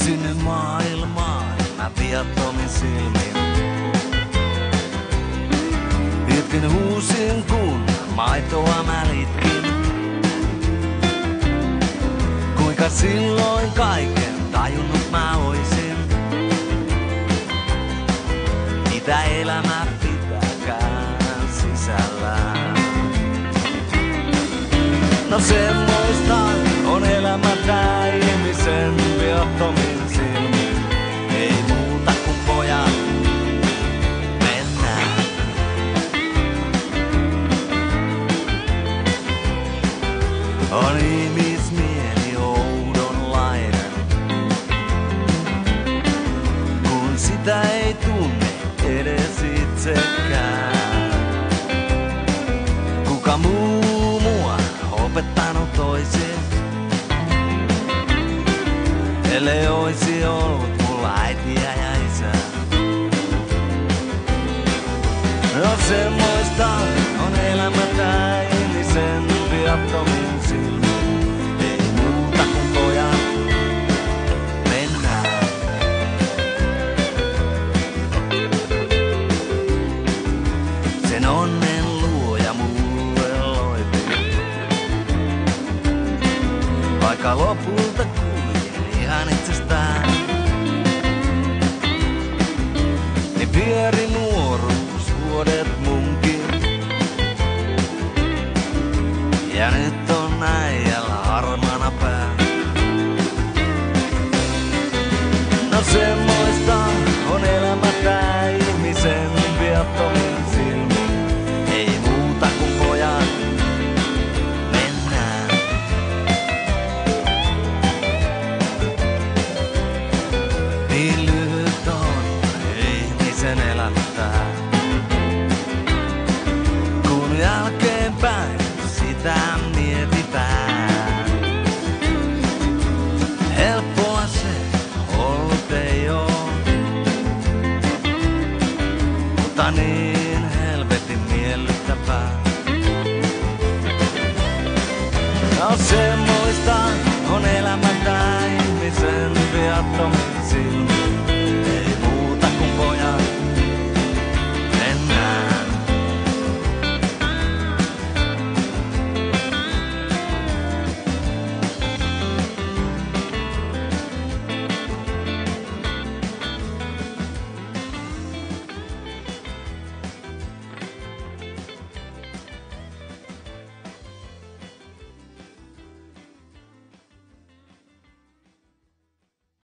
Eksynyt maailmaan, mä viattomin silmin. Itkin huusin kun maitoa mä litkin. Kuinka silloin kaiken tajunnut mä oisin. Mitä elämä pitääkään sisällään. No semmoista on elämä tää ihmisen viattomin silmin. Ei muuta kuin pojat, mennään. On ihmismieli oudonlainen, kun sitä ei tunne edes itsekään. Kuka muu mua opettanut toisin, ellei oisi ollut mulla äitiä ja isää. No semmoista on elämä tää ihmisen viattomin silmin. Ei muuta kuin pojat, mennään. Sen onnen luoja mulle loipi, vaikka lopulta kuljen ihan itsestään. Niin vieri nuoruusvuodet munkin, ja nyt on äijällä harmaana pää. No semmoista on elämä tää ihmisen viattomin silmin. Ei muuta kuin pojat, mennään. Niin lyhyt on ihmisen elämä tää, kun jälkeenpäin sitä mietitään. Helppoa se ollut ei oo, mutta niin helvetin miellyttävää. No